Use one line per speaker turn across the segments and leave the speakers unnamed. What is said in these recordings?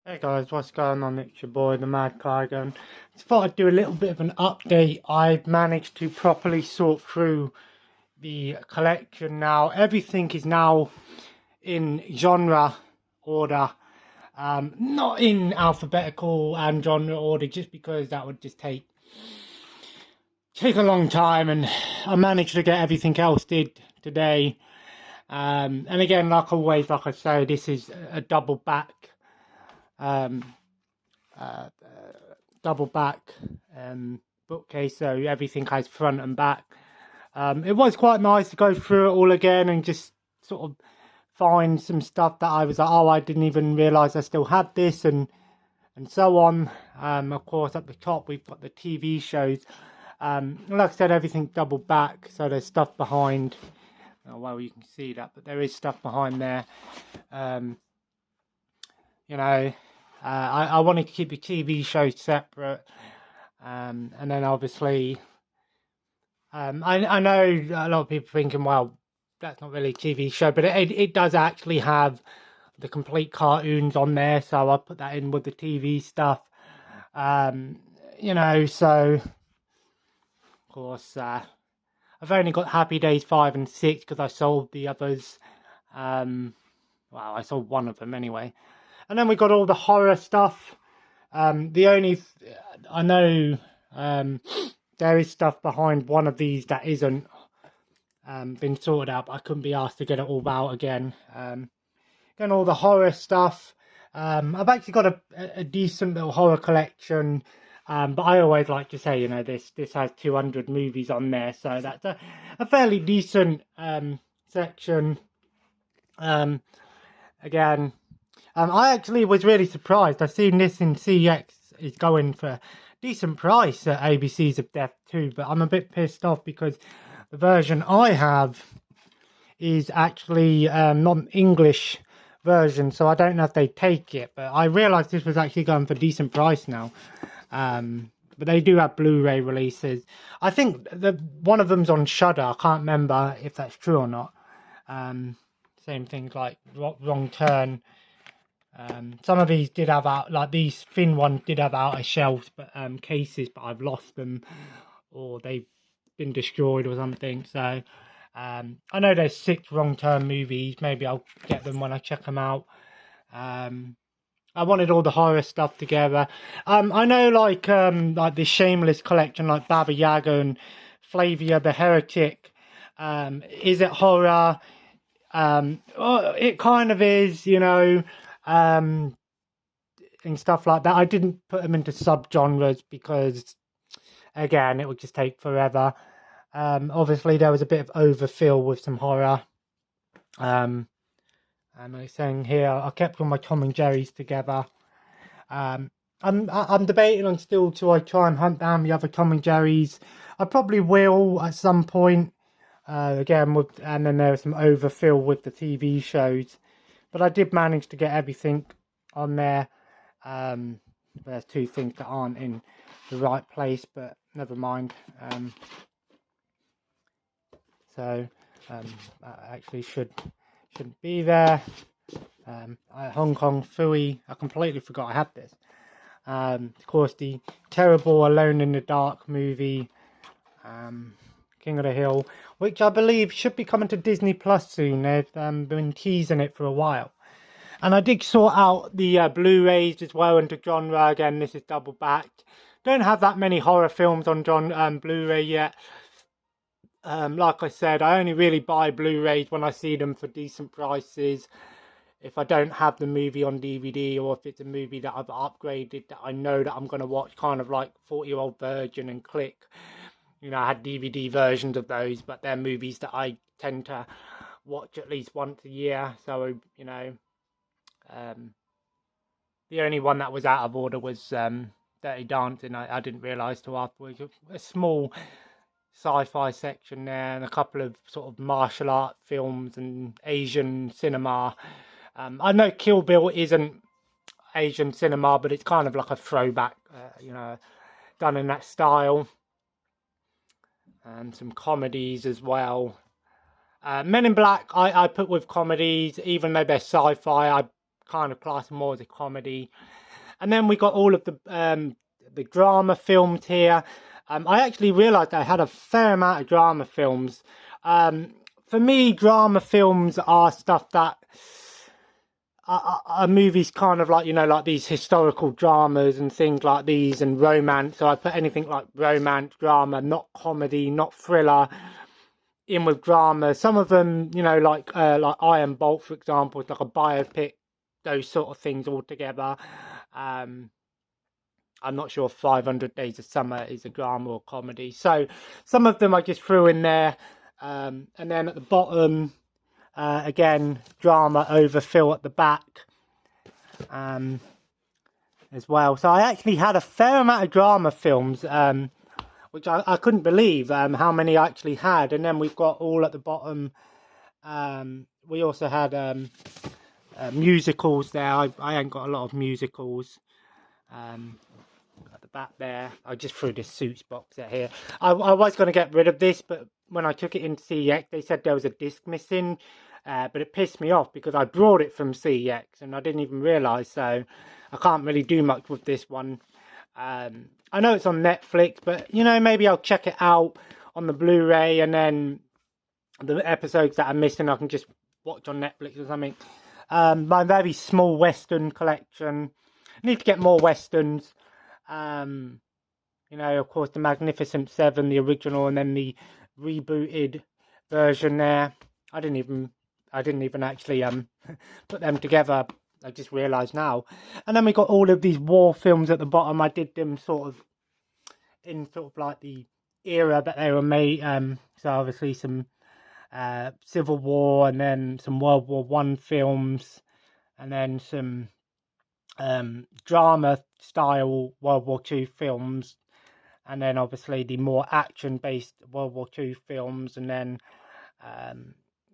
Hey guys, what's going on? It's your boy, the Mad Cargan. Just thought I'd do a little bit of an update. I've managed to properly sort through the collection now. Everything is now in genre order, not in alphabetical and genre order, just because that would just take a long time, and I managed to get everything else did today. And again, like always, like I say, this is a double back. Um, uh, double back bookcase, so everything has front and back. It was quite nice to go through it all again and just sort of find some stuff that I was like, oh, I didn't even realise I still had this, and so on. Of course, at the top we've got the TV shows. Like I said, everything double back, so there's stuff behind. Oh, well, you can see that, but there is stuff behind there. You know, I wanted to keep the TV shows separate, and then obviously, I know a lot of people thinking, well, that's not really a TV show, but it does actually have the complete cartoons on there, so I put that in with the TV stuff. You know, so of course, I've only got Happy Days 5 and 6 because I sold the others. Well, I sold one of them anyway. And then we got all the horror stuff. I know there is stuff behind one of these that isn't been sorted out, but I couldn't be asked to get it all out again. Again, all the horror stuff. I've actually got a decent little horror collection, but I always like to say, you know, this has 200 movies on there, so that's a fairly decent section. Again, I actually was really surprised. I've seen this in CX is going for a decent price at ABCs of Death 2, but I'm a bit pissed off because the version I have is actually not an English version, so I don't know if they take it, but I realised this was actually going for a decent price now. But they do have Blu-ray releases. I think one of them's on Shudder. I can't remember if that's true or not. Same things like Wrong Turn. Some of these did have out, like these thin ones did have outer shelves, but cases, but I've lost them or they've been destroyed or something. So I know there's 6 Wrong Turn movies. Maybe I'll get them when I check them out. I wanted all the horror stuff together. I know like the Shameless collection, like Baba Yaga and Flavia the Heretic. Is it horror? Well, it kind of is, you know. And stuff like that. I didn't put them into subgenres because, again, it would just take forever. Obviously, there was a bit of overfill with some horror. And I'm saying here, I kept all my Tom and Jerry's together. I'm debating on still till I try and hunt down the other Tom and Jerry's. I probably will at some point. Again, and then there was some overfill with the TV shows. But I did manage to get everything on there. There's 2 things that aren't in the right place, but never mind. So actually shouldn't be there. Hong Kong Phooey. I completely forgot I had this. Of course, the terrible Alone in the Dark movie. King of the Hill, which I believe should be coming to Disney Plus soon. They've been teasing it for a while. And I did sort out the Blu-rays as well into genre. Again, this is double backed. Don't have that many horror films on Blu-ray yet. Like I said, I only really buy Blu-rays when I see them for decent prices. If I don't have the movie on DVD, or if it's a movie that I've upgraded that I know that I'm going to watch, kind of like 40-Year-Old Virgin and Click. You know, I had DVD versions of those, but they're movies that I tend to watch at least once a year. So, you know, the only one that was out of order was Dirty Dancing. I didn't realise till afterwards. A small sci-fi section there, and a couple of sort of martial art films and Asian cinema. I know Kill Bill isn't Asian cinema, but it's kind of like a throwback, you know, done in that style. And some comedies as well. Men in Black I put with comedies, even though they're sci-fi. I kind of class more as a comedy. And then we got all of the drama films here. I actually realised I had a fair amount of drama films. For me, drama films are stuff that are movies kind of like, you know, like these historical dramas and things like these, and romance. So I put anything like romance, drama, not comedy, not thriller, in with drama. Some of them, you know, like Iron Bolt, for example, it's like a biopic, those sort of things all together. I'm not sure if 500 Days of Summer is a drama or comedy. So some of them I just threw in there. And then at the bottom, again, drama overfill at the back as well. So I actually had a fair amount of drama films, which I couldn't believe how many I actually had. And then we've got all at the bottom. We also had musicals there. I ain't got a lot of musicals. At the back there, I just threw this Suits box out here. I was going to get rid of this, but when I took it into CEX, they said there was a disc missing, but it pissed me off because I brought it from CEX and I didn't even realise, so I can't really do much with this one. I know it's on Netflix, but, you know, maybe I'll check it out on the Blu-ray, and then the episodes that I'm missing I can just watch on Netflix or something. My very small Western collection. I need to get more Westerns. You know, of course, the Magnificent Seven, the original, and then the rebooted version there. I didn't even actually put them together. I just realised now. And then we got all of these war films at the bottom. I did them sort of in sort of like the era that they were made. So obviously some Civil War, and then some World War One films, and then some drama style World War Two films, and then obviously the more action based World War Two films, and then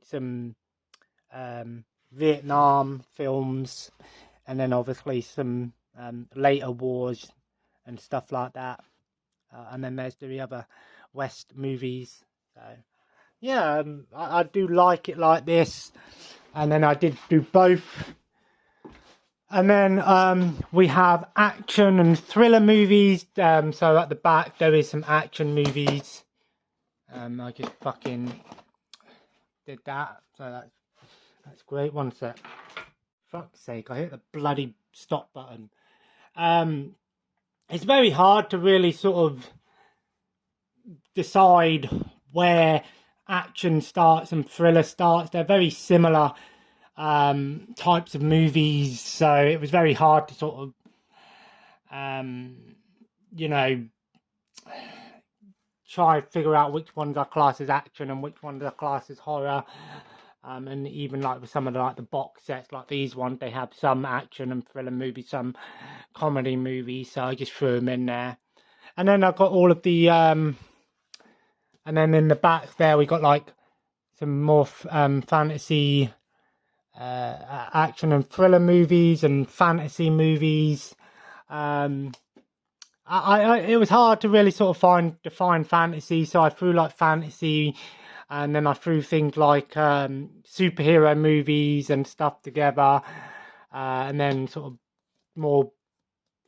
some Vietnam films, and then obviously some later wars and stuff like that, and then there's the other West movies. So yeah, I do like it like this. And then I did do both. And then we have action and thriller movies. So at the back there is some action movies. I just fucking did that. So that's great. One sec. Fuck's sake, I hit the bloody stop button. It's very hard to really sort of decide where action starts and thriller starts. They're very similar types of movies, so it was very hard to sort of you know, try to figure out which ones are classed as action and which ones are classed as horror. And even like with some of the box sets like these ones, they have some action and thriller movies, some comedy movies, so I just threw them in there. And then I've got all of the and then in the back there we got like some more fantasy action and thriller movies and fantasy movies. It was hard to really sort of define fantasy, so I threw like fantasy, and then I threw things like superhero movies and stuff together, and then sort of more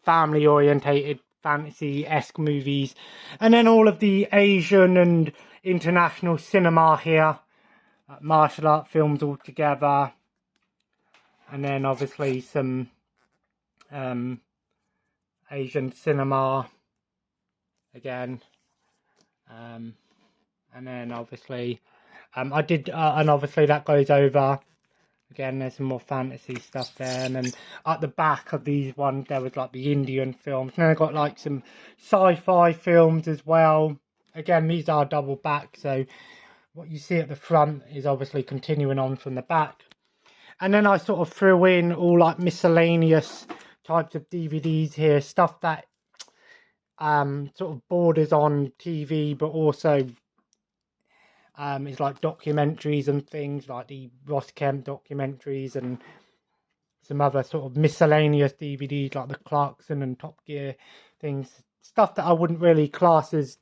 family orientated fantasy-esque movies, and then all of the Asian and international cinema here, martial art films all together, and then obviously some Asian cinema again, and then obviously I did and obviously that goes over again. There's some more fantasy stuff there, and then at the back of these ones there was like the Indian films, and then I got like some sci-fi films as well. Again, these are double back, so what you see at the front is obviously continuing on from the back. And then I sort of threw in all like miscellaneous types of DVDs here, stuff that sort of borders on TV, but also is like documentaries and things like the Ross Kemp documentaries, and some other sort of miscellaneous DVDs like the Clarkson and Top Gear things, stuff that I wouldn't really class as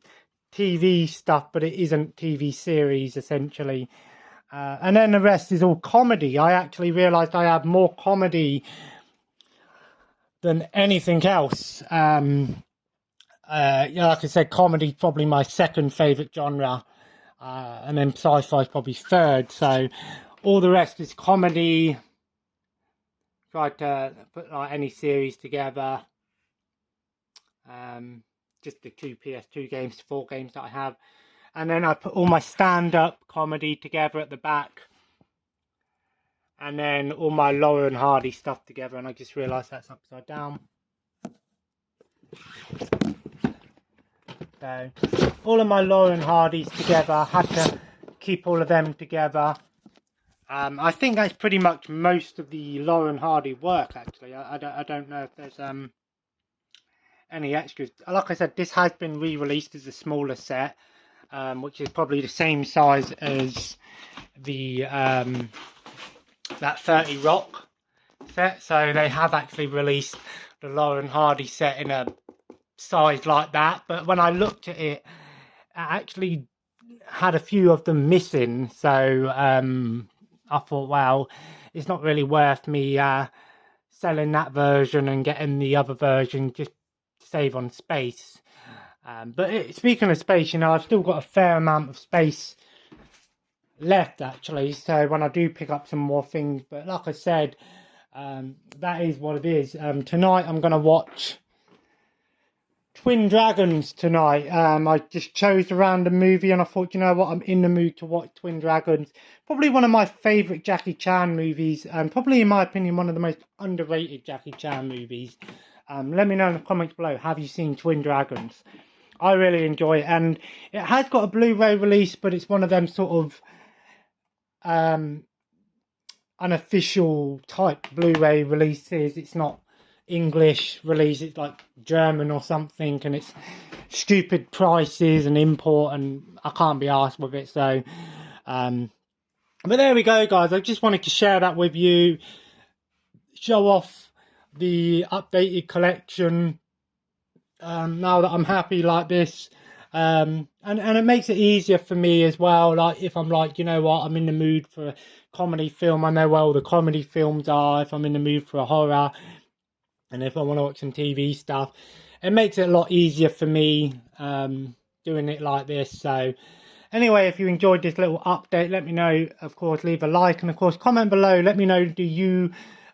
TV stuff, but it isn't TV series essentially. And then the rest is all comedy. I actually realised I have more comedy than anything else. Yeah, like I said, comedy is probably my second favourite genre, and then sci-fi is probably third. So all the rest is comedy. Tried to put like any series together. Just the 2 PS2 games, 4 games that I have. And then I put all my stand-up comedy together at the back. And then all my Laurel and Hardy stuff together. And I just realised that's upside down. So all of my Laurel and Hardys together. I had to keep all of them together. I think that's pretty much most of the Laurel and Hardy work, actually. I don't know if there's any extras. Like I said, this has been re-released as a smaller set, which is probably the same size as the that 30 Rock set. So they have actually released the Laurel and Hardy set in a size like that. But when I looked at it, I actually had a few of them missing. So I thought, well, it's not really worth me selling that version and getting the other version just to save on space. But speaking of space, you know, I've still got a fair amount of space left, actually. So when I do pick up some more things, but like I said, that is what it is. Tonight I'm going to watch Twin Dragons tonight. I just chose a random movie and I thought, you know what, I'm in the mood to watch Twin Dragons. Probably one of my favourite Jackie Chan movies, and probably in my opinion one of the most underrated Jackie Chan movies. Let me know in the comments below, have you seen Twin Dragons? I really enjoy it, and it has got a Blu-ray release, but it's one of them sort of unofficial type Blu-ray releases. It's not English release, it's like German or something, and it's stupid prices and import, and I can't be arsed with it. So but there we go, guys. I just wanted to share that with you, show off the updated collection now that I'm happy like this, and it makes it easier for me as well. Like if I'm like, you know what, I'm in the mood for a comedy film, I know where all the comedy films are. If I'm in the mood for a horror, and if I want to watch some TV stuff, it makes it a lot easier for me doing it like this. So anyway, if you enjoyed this little update, let me know. Of course, leave a like, and of course comment below. Let me know, do you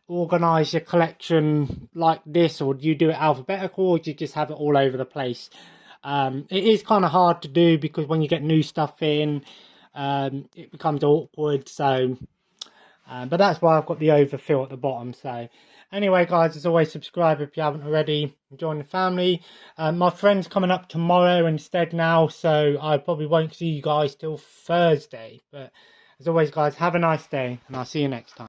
organise your collection like this, or do you do it alphabetical, or do you just have it all over the place? It is kind of hard to do because when you get new stuff in, it becomes awkward. So but that's why I've got the overfill at the bottom. So anyway, guys, as always, subscribe if you haven't already. Join the family. My friend's coming up tomorrow instead now, so I probably won't see you guys till Thursday. But as always, guys, have a nice day, and I'll see you next time.